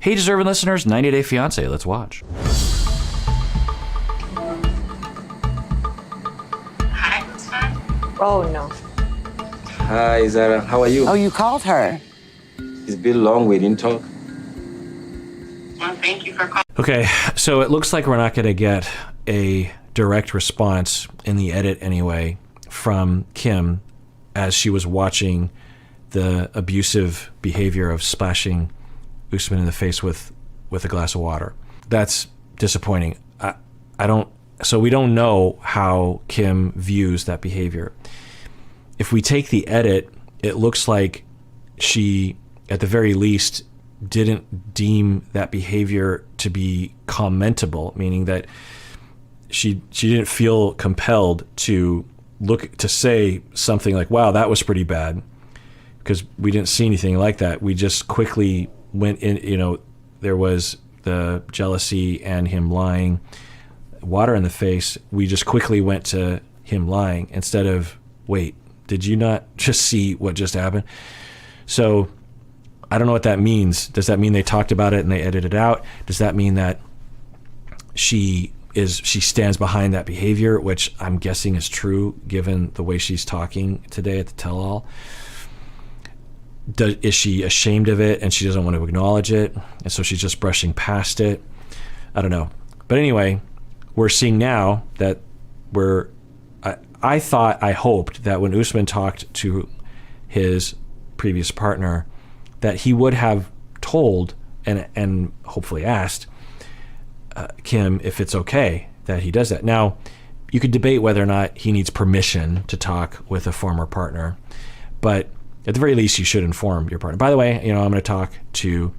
Hey, deserving listeners, 90 Day Fiancé. Let's watch. Hi, Usman. Oh, no. Hi, Zara. How are you? Oh, you called her. It's been long we didn't talk. Well, thank you for calling. Okay, so it looks like we're not going to get a direct response, in the edit anyway, from Kim as she was watching the abusive behavior of splashing Usman in the face with a glass of water. That's disappointing. So we don't know how Kim views that behavior. If we take the edit, it looks like she, at the very least, didn't deem that behavior to be commentable, meaning that she didn't feel compelled to say something like, wow, that was pretty bad, because we didn't see anything like that. We just quickly went in, there was the jealousy and him lying, water in the face. We just quickly went to him lying instead of, wait, did you not just see what just happened? So I don't know what that means. Does that mean they talked about it and they edited it out? Does that mean that she stands behind that behavior, which I'm guessing is true given the way she's talking today at the tell-all? Is she ashamed of it and she doesn't want to acknowledge it, and so she's just brushing past it? I don't know. But anyway, we're seeing now that I hoped that when Usman talked to his previous partner, that he would have told and hopefully asked Kim if it's okay that he does that. Now, you could debate whether or not he needs permission to talk with a former partner, but at the very least, you should inform your partner. By the way, I'm going to talk to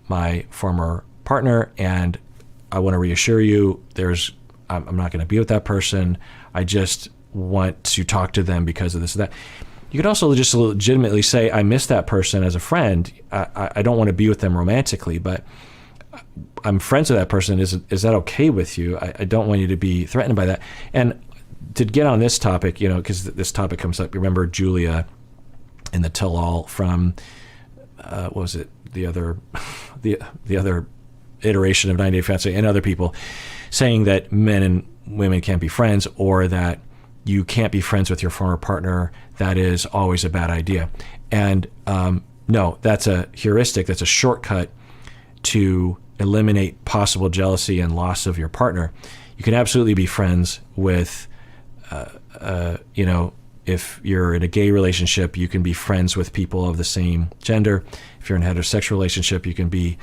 my former partner, and I want to reassure you, I'm not going to be with that person. I just want to talk to them because of this and that. You could also just legitimately say, I miss that person as a friend. I don't want to be with them romantically, but I'm friends with that person. Is that okay with you? I don't want you to be threatened by that. And to get on this topic, because this topic comes up, you remember Julia in the tell-all from, what was it? The other iteration of 90 Day Fiancé and other people saying that men and women can't be friends, or that you can't be friends with your former partner. That is always a bad idea. And no, that's a heuristic. That's a shortcut to eliminate possible jealousy and loss of your partner. You can absolutely be friends with, if you're in a gay relationship, you can be friends with people of the same gender. If you're in a heterosexual relationship, you can be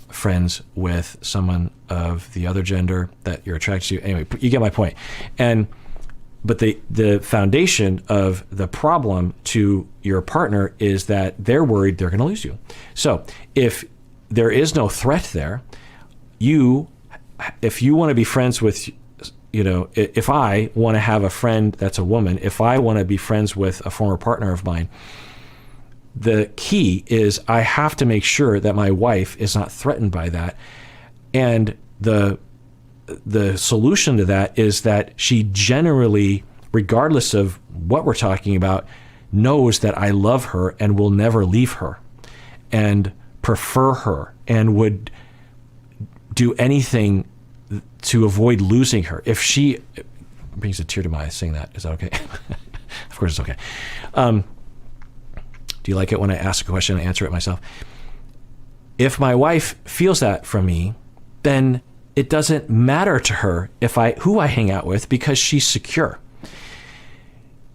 friends with someone of the other gender that you're attracted to. Anyway, you get my point. But the foundation of the problem to your partner is that they're worried they're going to lose you. So if there is no threat there, if you want to be friends with, if I want to have a friend that's a woman, if I want to be friends with a former partner of mine, the key is I have to make sure that my wife is not threatened by that. And the solution to that is that she generally, regardless of what we're talking about, knows that I love her and will never leave her and prefer her and would do anything to avoid losing her. If she, it brings a tear to my eye saying that, is that okay? Of course it's okay. Do you like it when I ask a question and answer it myself? If my wife feels that from me, then it doesn't matter to her who I hang out with, because she's secure.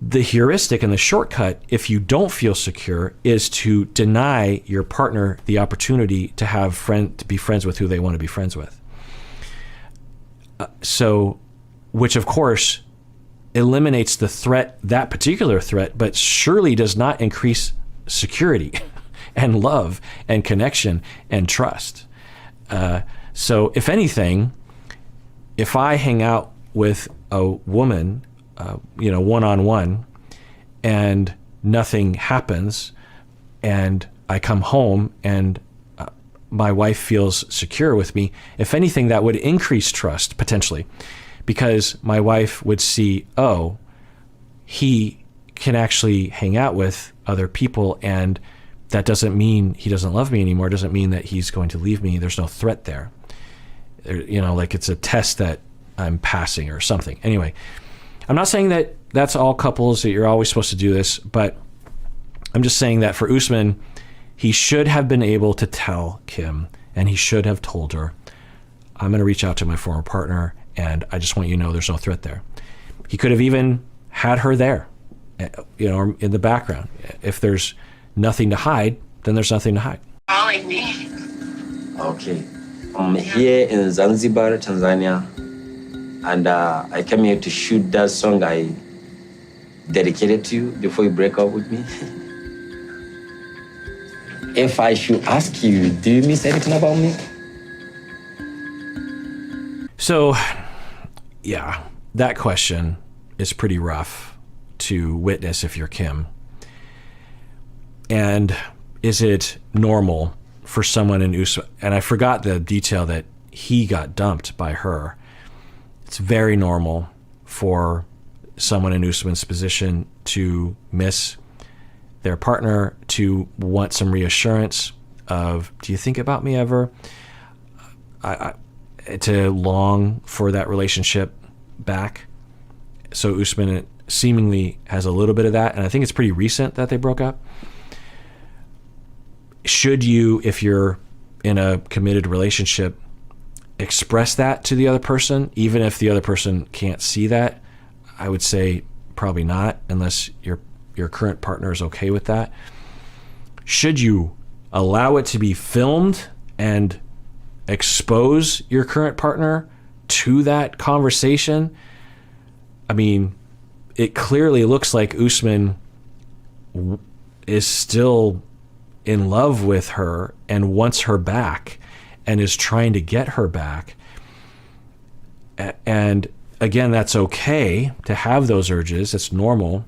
The heuristic and the shortcut, if you don't feel secure, is to deny your partner the opportunity to be friends with who they want to be friends with. Which of course eliminates the threat, that particular threat, but surely does not increase security and love and connection and trust. So if anything, if I hang out with a woman, one-on-one, and nothing happens, and I come home and my wife feels secure with me, if anything, that would increase trust potentially, because my wife would see, oh, he can actually hang out with other people and that doesn't mean he doesn't love me anymore. It doesn't mean that he's going to leave me. There's no threat there. Like it's a test that I'm passing or something. Anyway, I'm not saying that that's all couples, that you're always supposed to do this, but I'm just saying that for Usman, he should have been able to tell Kim, and he should have told her, I'm going to reach out to my former partner, and I just want you to know there's no threat there. He could have even had her there, or in the background. If there's nothing to hide, then there's nothing to hide. Calling me. Okay. I'm here in Zanzibar, Tanzania, and I came here to shoot that song I dedicated to you before you break up with me. If I should ask you, do you miss anything about me? So, yeah, that question is pretty rough to witness if you're Kim. And is it normal for someone in Usman? And I forgot the detail that he got dumped by her. It's very normal for someone in Usman's position to miss their partner, to want some reassurance of, do you think about me ever? To long for that relationship back. So Usman seemingly has a little bit of that, and I think it's pretty recent that they broke up. Should you, if you're in a committed relationship, express that to the other person, even if the other person can't see that? I would say probably not, unless your current partner is okay with that. Should you allow it to be filmed and expose your current partner to that conversation? I mean, it clearly looks like Usman is still in love with her and wants her back and is trying to get her back. And again, that's okay to have those urges. It's normal.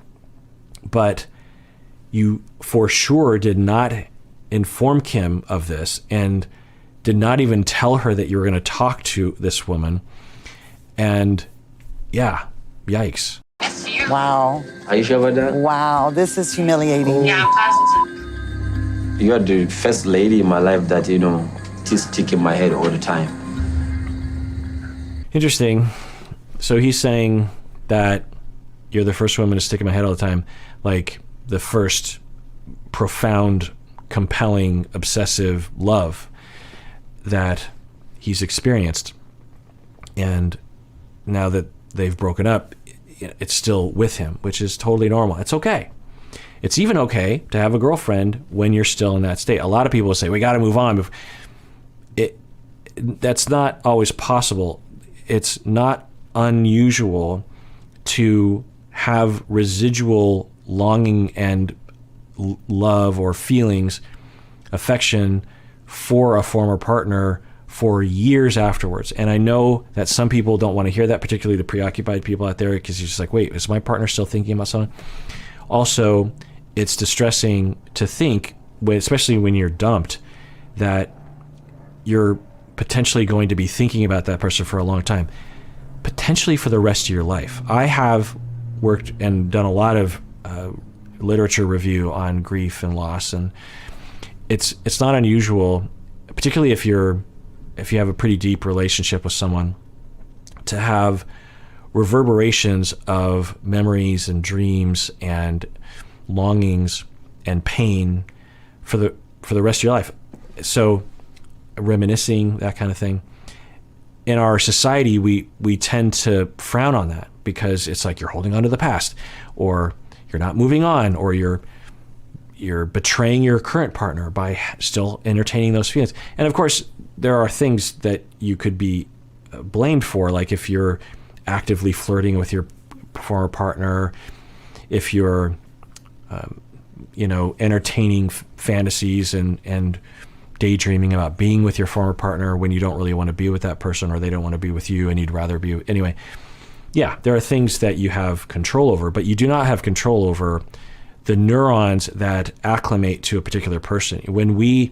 But you for sure did not inform Kim of this and did not even tell her that you were going to talk to this woman. And yeah, yikes. Yes, to you. Wow. Are you sure about that? Wow, this is humiliating. Yeah, I'm positive. You are the first lady in my life that, just stick in my head all the time. Interesting. So he's saying that you're the first woman to stick in my head all the time, like the first profound, compelling, obsessive love that he's experienced. And now that they've broken up, it's still with him, which is totally normal. It's okay. It's even okay to have a girlfriend when you're still in that state. A lot of people say, we got to move on. That's not always possible. It's not unusual to have residual longing and love or feelings, affection for a former partner for years afterwards. And I know that some people don't want to hear that, particularly the preoccupied people out there, because you're just like, wait, is my partner still thinking about someone? Also, it's distressing to think, especially when you're dumped, that you're potentially going to be thinking about that person for a long time, potentially for the rest of your life. I have worked and done a lot of literature review on grief and loss, and it's not unusual, particularly if you have a pretty deep relationship with someone, to have reverberations of memories and dreams and longings and pain for the rest of your life. So reminiscing, that kind of thing. In our society, we tend to frown on that because it's like you're holding on to the past, or you're not moving on, or you're betraying your current partner by still entertaining those feelings. And of course, there are things that you could be blamed for, like if you're actively flirting with your former partner, if you're entertaining fantasies and daydreaming about being with your former partner when you don't really want to be with that person, or they don't want to be with you and you'd rather be anyway. Yeah, there are things that you have control over, but you do not have control over the neurons that acclimate to a particular person. When we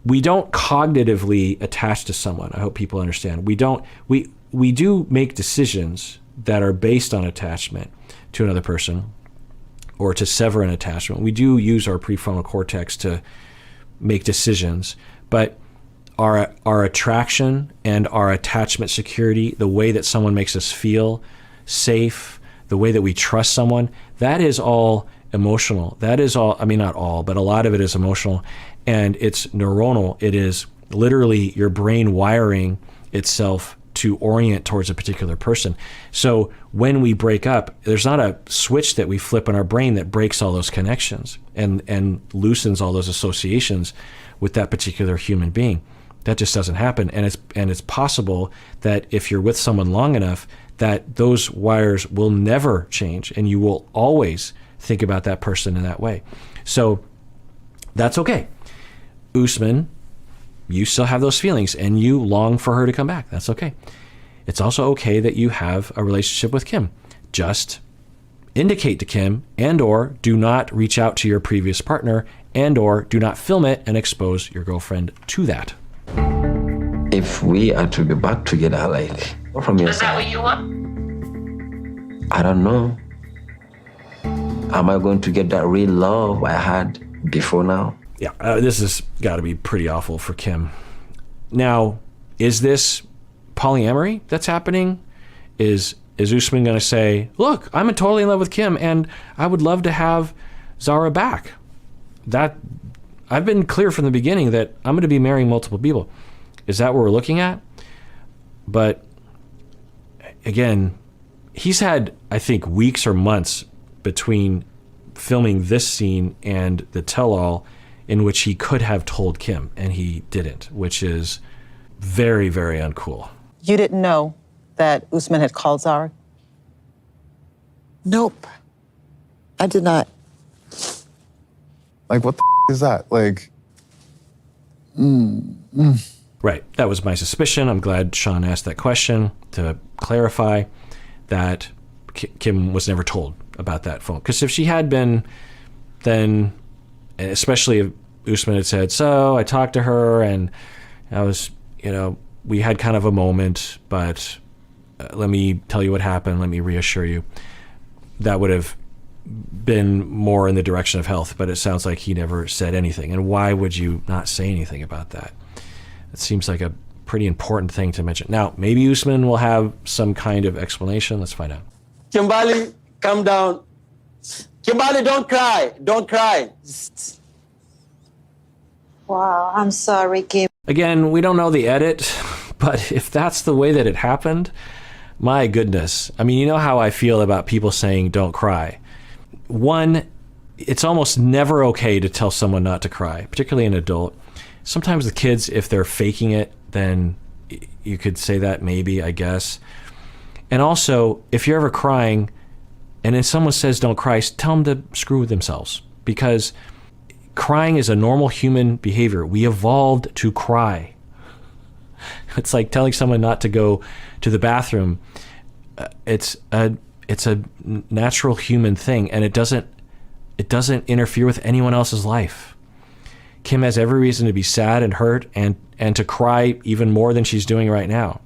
don't cognitively attach to someone, I hope people understand. We do make decisions that are based on attachment to another person, or to sever an attachment. We do use our prefrontal cortex to make decisions, but our attraction and our attachment security, the way that someone makes us feel safe, the way that we trust someone, that is all emotional. That is all, I mean, not all, but a lot of it is emotional, and it's neuronal. It is literally your brain wiring itself to orient towards a particular person. So when we break up, there's not a switch that we flip in our brain that breaks all those connections and loosens all those associations with that particular human being. That just doesn't happen. And it's possible that if you're with someone long enough, that those wires will never change, and you will always think about that person in that way. So that's okay. Usman, you still have those feelings and you long for her to come back. That's okay. It's also okay that you have a relationship with Kim. Just indicate to Kim, and or do not reach out to your previous partner, and or do not film it and expose your girlfriend to that. If we are to be back together, like, from your Is that what side, you want? I don't know. Am I going to get that real love I had before now? Yeah, this has got to be pretty awful for Kim. Now, is this polyamory that's happening? Is Usman going to say, look, I'm totally in love with Kim and I would love to have Zara back? That I've been clear from the beginning that I'm going to be marrying multiple people. Is that what we're looking at? But again, he's had, I think, weeks or months between filming this scene and the tell-all in which he could have told Kim, and he didn't, which is very, very uncool. You didn't know that Usman had called Zara? Nope. I did not. Like, what the is that? Like, Right. That was my suspicion. I'm glad Sean asked that question to clarify that Kim was never told about that phone. Because if she had been, then, especially if Usman had said, so I talked to her and I was, we had kind of a moment, but let me tell you what happened. Let me reassure you. That would have been more in the direction of health, but it sounds like he never said anything. And why would you not say anything about that? It seems like a pretty important thing to mention. Now, maybe Usman will have some kind of explanation. Let's find out. Kimbali, calm down. Kimbali, don't cry. Don't cry. Wow, I'm sorry, Kim. Again, we don't know the edit, but if that's the way that it happened, my goodness. I mean, you know how I feel about people saying don't cry. One, it's almost never okay to tell someone not to cry, particularly an adult. Sometimes the kids, if they're faking it, then you could say that maybe, I guess. And also, if you're ever crying and then someone says don't cry, tell them to screw with themselves, because crying is a normal human behavior. We evolved to cry. It's like telling someone not to go to the bathroom. It's a natural human thing, and it doesn't interfere with anyone else's life. Kim has every reason to be sad and hurt and to cry even more than she's doing right now.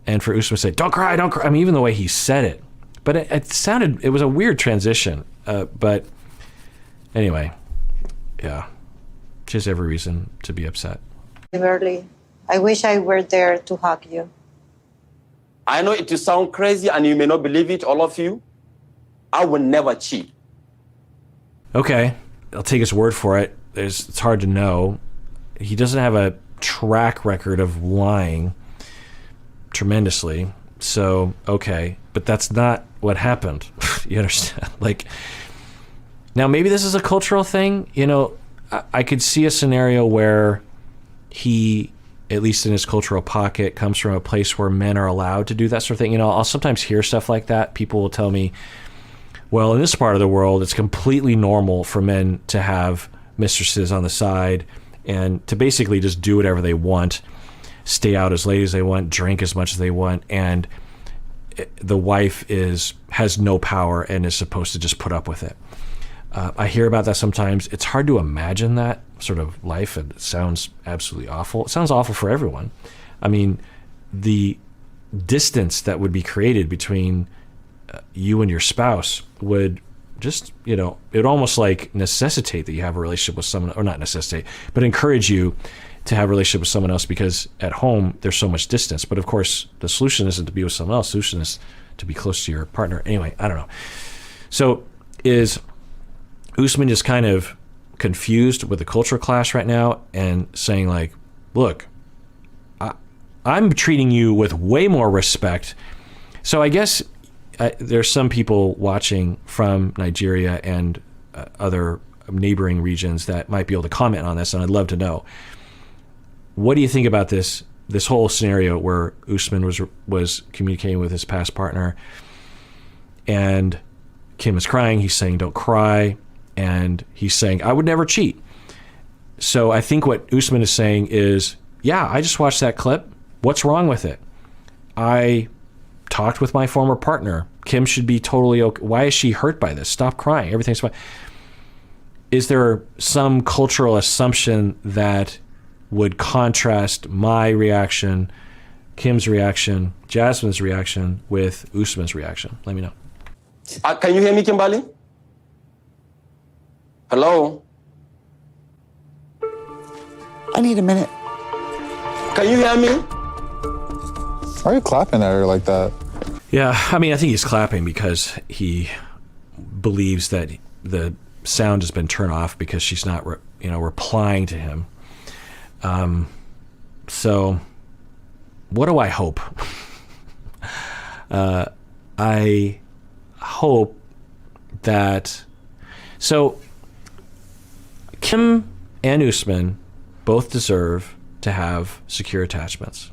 And for Usman to say, don't cry, don't cry. I mean, even the way he said it. But it was a weird transition. But anyway, yeah. She has every reason to be upset. Kimberly, I wish I were there to hug you. I know it will sound crazy and you may not believe it, all of you. I will never cheat. Okay, I'll take his word for it. It's hard to know. He doesn't have a track record of lying tremendously. So, okay, but that's not what happened. You understand? Like, now maybe this is a cultural thing. I could see a scenario where he, at least in his cultural pocket, comes from a place where men are allowed to do that sort of thing. I'll sometimes hear stuff like that. People will tell me, well, in this part of the world, it's completely normal for men to have mistresses on the side and to basically just do whatever they want, stay out as late as they want, drink as much as they want, and the wife has no power and is supposed to just put up with it. I hear about that sometimes. It's hard to imagine that sort of life, and it sounds absolutely awful. It sounds awful for everyone. I mean, the distance that would be created between you and your spouse would just, it would almost like necessitate that you have a relationship with someone, or not necessitate, but encourage you to have a relationship with someone else, because at home there's so much distance. But of course, the solution isn't to be with someone else. The solution is to be close to your partner. Anyway, I don't know. So is Usman just kind of confused with the cultural clash right now and saying like, look, I'm treating you with way more respect. So I guess there's some people watching from Nigeria and other neighboring regions that might be able to comment on this, and I'd love to know. What do you think about this whole scenario where Usman was communicating with his past partner, and Kim is crying? He's saying, "Don't cry," and he's saying, "I would never cheat." So I think what Usman is saying is, "Yeah, I just watched that clip. What's wrong with it? I talked with my former partner. Kim should be totally okay. Why is she hurt by this? Stop crying. Everything's fine." Is there some cultural assumption that would contrast my reaction, Kim's reaction, Jasmine's reaction with Usman's reaction? Let me know. Can you hear me, Kimberly? Hello? I need a minute. Can you hear me? Why are you clapping at her like that? Yeah, I mean, I think he's clapping because he believes that the sound has been turned off because she's not, replying to him. So what do I hope? I hope that, so Kim and Usman both deserve to have secure attachments.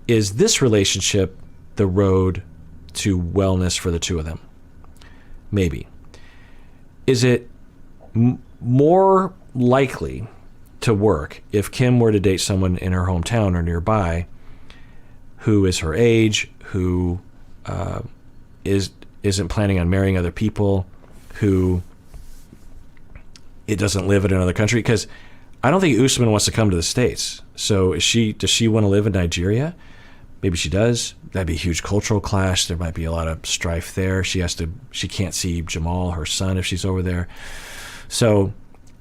Is this relationship the road to wellness for the two of them? Maybe. Is it more likely to work if Kim were to date someone in her hometown or nearby who is her age, who isn't planning on marrying other people, who it doesn't live in another country? Because I don't think Usman wants to come to the States. So does she want to live in Nigeria? Maybe she does. That'd be a huge cultural clash. There might be a lot of strife there. She can't see Jamal, her son, if she's over there. So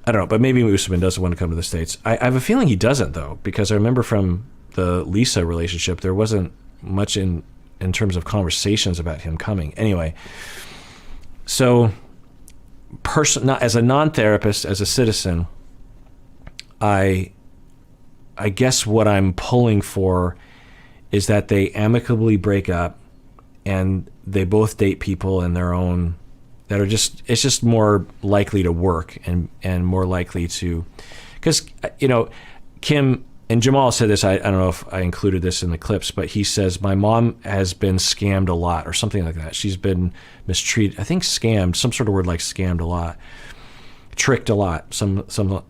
I don't know, but maybe Usman doesn't want to come to the States. I have a feeling he doesn't, though, because I remember from the Lisa relationship, there wasn't much in terms of conversations about him coming. Anyway, so as a non-therapist, as a citizen, I guess what I'm pulling for is that they amicably break up and they both date people in their own that are it's just more likely to work and more likely to, because Kim and Jamal said this, I don't know if I included this in the clips, but he says, my mom has been scammed a lot or something like that. She's been mistreated. I think scammed, some sort of word like scammed a lot, tricked a lot. Some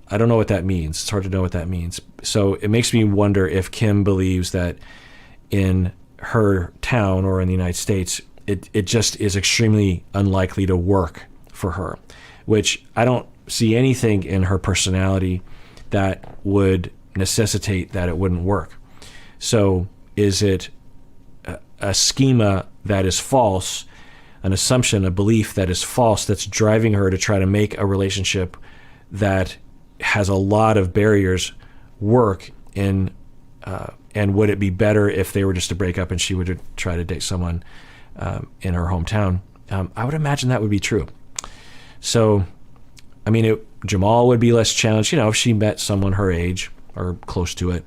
I don't know what that means. It's hard to know what that means. So it makes me wonder if Kim believes that in her town or in the United States, it just is extremely unlikely to work for her, which I don't see anything in her personality that would necessitate that it wouldn't work. So is it a schema that is false, an assumption, a belief that is false, that's driving her to try to make a relationship that has a lot of barriers work in, and would it be better if they were just to break up and she would try to date someone in her hometown? I would imagine that would be true. So, I mean, Jamal would be less challenged, if she met someone her age or close to it.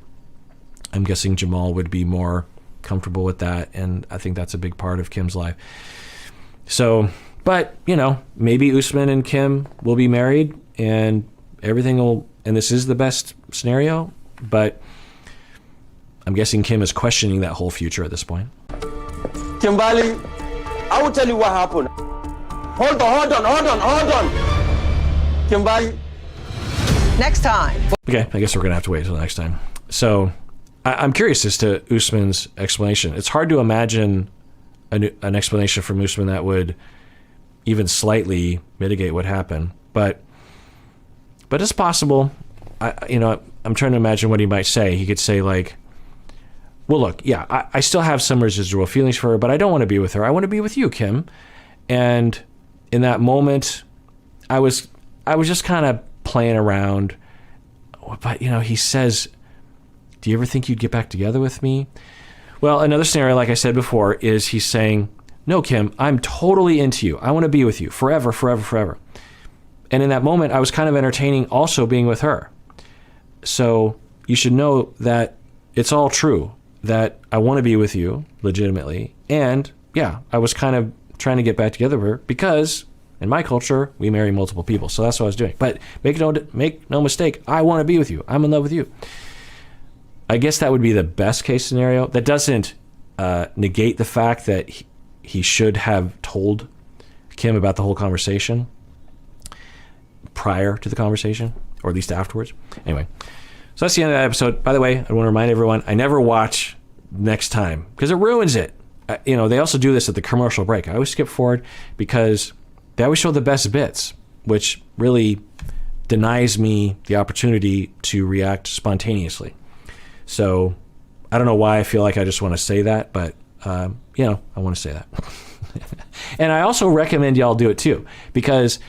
I'm guessing Jamal would be more comfortable with that, and I think that's a big part of Kim's life. So, but, maybe Usman and Kim will be married and everything will, and this is the best scenario, but I'm guessing Kim is questioning that whole future at this point. Kimberly, I will tell you what happened. Hold on. Kimberly. Next time. Okay, I guess we're going to have to wait until next time. So I'm curious as to Usman's explanation. It's hard to imagine an explanation from Usman that would even slightly mitigate what happened. But it's possible. I'm trying to imagine what he might say. He could say like, well, look, yeah, I still have some residual feelings for her, but I don't want to be with her. I want to be with you, Kim. And in that moment, I was just kind of playing around. But, you know, he says, do you ever think you'd get back together with me? Well, another scenario, like I said before, is he's saying, no, Kim, I'm totally into you. I want to be with you forever, forever, forever. And in that moment, I was kind of entertaining also being with her. So you should know that it's all true, that I want to be with you legitimately. And yeah, I was kind of trying to get back together with her because in my culture, we marry multiple people. So that's what I was doing. But make no mistake, I want to be with you. I'm in love with you. I guess that would be the best case scenario. That doesn't negate the fact that he should have told Kim about the whole conversation prior to the conversation, or at least afterwards. Anyway, so that's the end of that episode. By the way, I want to remind everyone, I never watch Next Time because it ruins it. You know, they also do this at the commercial break. I always skip forward because they always show the best bits, which really denies me the opportunity to react spontaneously. So I don't know why I feel like I just want to say that, but you know, I want to say that. And I also recommend y'all do it too, because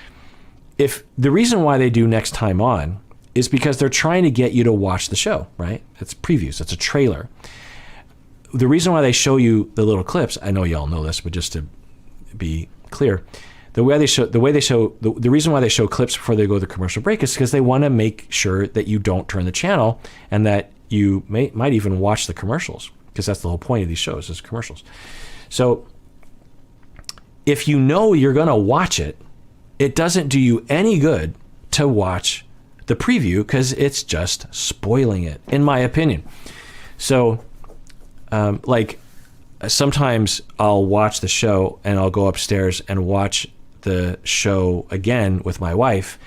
if the reason why they do Next Time On is because they're trying to get you to watch the show, right? It's previews, it's a trailer. The reason why they show you the little clips, I know y'all know this, but just to be clear, the reason why they show clips before they go to the commercial break is because they want to make sure that you don't turn the channel and that you might even watch the commercials, because that's the whole point of these shows, is commercials. So if you know you're going to watch it, it doesn't do you any good to watch the preview because it's just spoiling it, in my opinion. So like sometimes I'll watch the show and I'll go upstairs and watch the show again with my wife.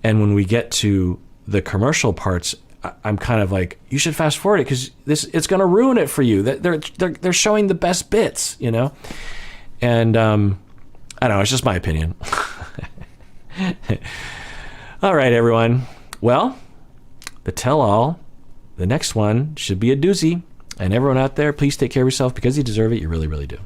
And when we get to the commercial parts, I'm kind of like, you should fast forward it because it's going to ruin it for you. They're showing the best bits, you know? And I don't know, it's just my opinion. All right, everyone. Well, the tell-all, the next one should be a doozy. And everyone out there, please take care of yourself because you deserve it. You really, really do.